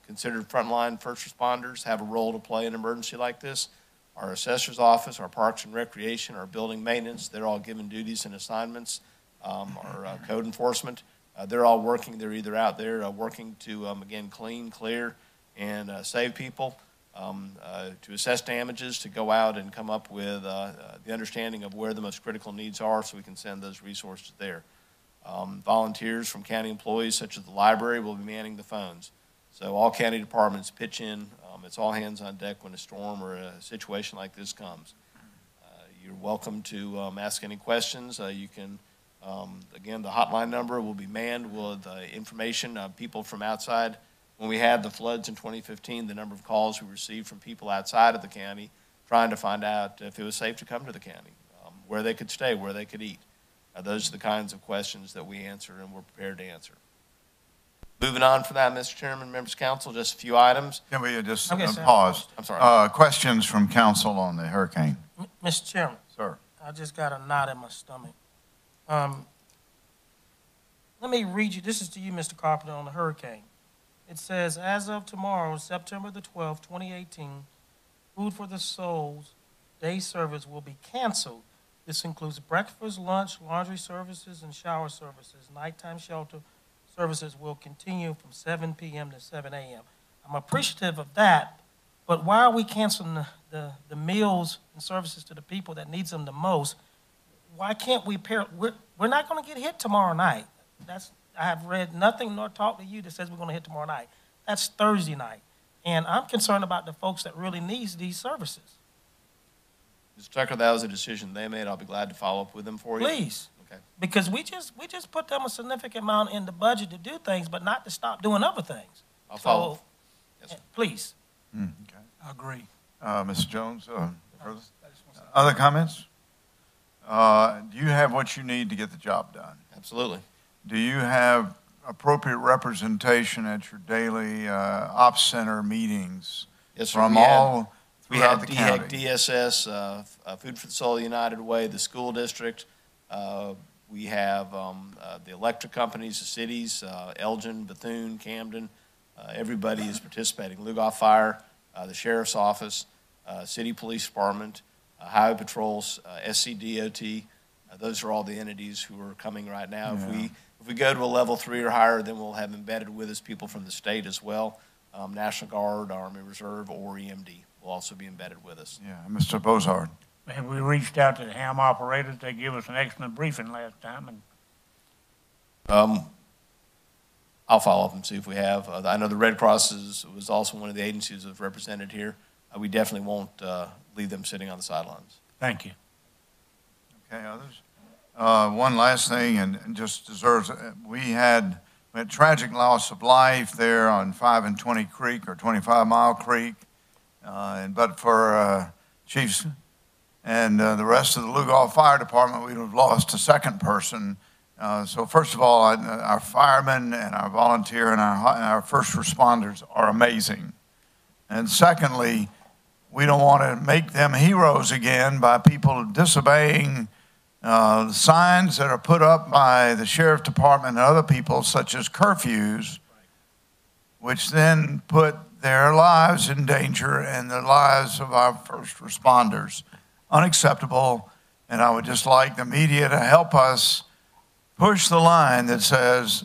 considered frontline first responders have a role to play in an emergency like this. Our assessor's office, our parks and recreation, our building maintenance, they're all given duties and assignments. Our code enforcement, they're all working. They're either out there working to, again, clean, clear, and save people, to assess damages, to go out and come up with the understanding of where the most critical needs are so we can send those resources there. Volunteers from county employees, such as the library, will be manning the phones. So all county departments pitch in. It's all hands on deck when a storm or a situation like this comes. You're welcome to ask any questions. You can, again, the hotline number will be manned with information, people from outside. When we had the floods in 2015, the number of calls we received from people outside of the county trying to find out if it was safe to come to the county. where they could stay, where they could eat. Those are the kinds of questions that we answer and we're prepared to answer. Moving on from that, Mr. Chairman, members of council, just a few items. Can we just Okay, sir. pause? I'm sorry. Questions from council on the hurricane? Mr. Chairman, Sir. I just got a knot in my stomach. Let me read you, this is to you, Mr. Carpenter, on the hurricane. It says, as of tomorrow, September the 12th, 2018, Food for the Soul's day service will be canceled. This includes breakfast, lunch, laundry services, and shower services. Nighttime shelter services will continue from 7 p.m. to 7 a.m. I'm appreciative of that, but why are we canceling the meals and services to the people that needs them the most? Why can't we pair? We're not going to get hit tomorrow night. I have read nothing nor talked to you that says we're going to hit tomorrow night. That's Thursday night. And I'm concerned about the folks that really need these services. Mr. Tucker, that was a decision they made. I'll be glad to follow up with them for you. Please. Okay. Because we just put them a significant amount in the budget to do things, but not to stop doing other things. I'll follow up. Yes, sir. Please. Okay. I agree. Mr. Jones, further? Other comments? Do you have what you need to get the job done? Absolutely. Do you have appropriate representation at your daily ops center meetings? Yes, sir. From We all have throughout the DHEC, county? DSS, Food for the Soul United Way, the school district. We have the electric companies, the cities, Elgin, Bethune, Camden. Everybody is participating. Lugoff Fire, the sheriff's office, city police department, highway patrols, SCDOT. Those are all the entities who are coming right now. Yeah. If we go to a level 3 or higher, then we'll have embedded with us people from the state as well. National Guard, Army Reserve, or EMD will also be embedded with us. Yeah, Mr. Bozard. Have we reached out to the ham operators? They gave us an excellent briefing last time. And I'll follow up and see if we have. I know the Red Cross was also one of the agencies that was represented here. We definitely won't leave them sitting on the sidelines. thank you. Okay, others? One last thing, and just deserves, we had tragic loss of life there on 5 and 20 Creek, or 25 Mile Creek. But for Chiefs and the rest of the Lugoff Fire Department, we'd have lost a second person. So first of all, our firemen and our volunteer and our first responders are amazing. And secondly, we don't want to make them heroes again by people disobeying signs that are put up by the sheriff department and other people, such as curfews, which then put their lives in danger and the lives of our first responders. Unacceptable. And I would just like the media to help us push the line that says,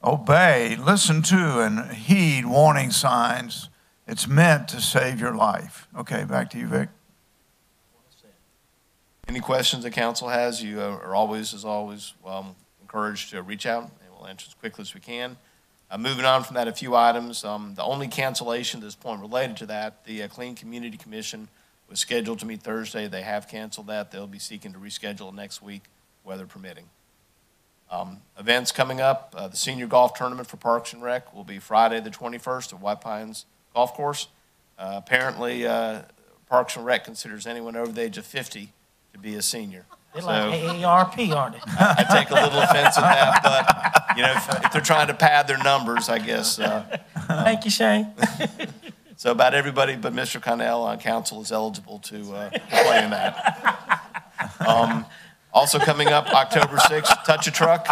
obey, listen to, and heed warning signs. It's meant to save your life. Okay, back to you, Vic. Any questions the council has, you are always, as always, encouraged to reach out, and we'll answer as quickly as we can. Moving on from that, a few items. The only cancellation at this point related to that, the Clean Community Commission was scheduled to meet Thursday. They have canceled that. They'll be seeking to reschedule next week, weather permitting. Events coming up, the senior golf tournament for Parks and Rec will be Friday the 21st at White Pines Golf Course. Apparently, Parks and Rec considers anyone over the age of 50 to be a senior. They're like AARP, aren't they? I take a little offense at that, but you know, if they're trying to pad their numbers, I guess. Thank you, Shane. So about everybody but Mr. Connell on council is eligible to play in that. Also coming up, October 6th, Touch a Truck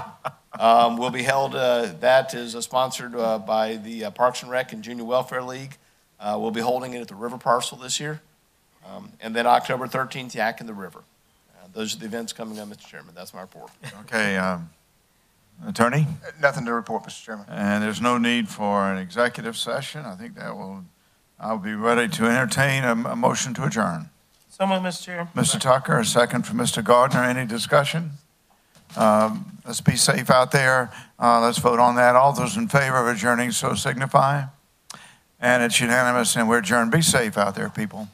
will be held. That is sponsored by the Parks and Rec and Junior Welfare League. We'll be holding it at the River Parcel this year. And then October 13th, Yak in the River. Those are the events coming up, Mr. Chairman. That's my report. Okay, Attorney? Nothing to report, Mr. Chairman. And there's no need for an executive session. I think I'll be ready to entertain a motion to adjourn. So much, Mr. Chair. Mr. Tucker, a second from Mr. Gardner. Any discussion? Let's be safe out there. Let's vote on that. All those in favor of adjourning, so signify. And it's unanimous, and we're adjourned. Be safe out there, people.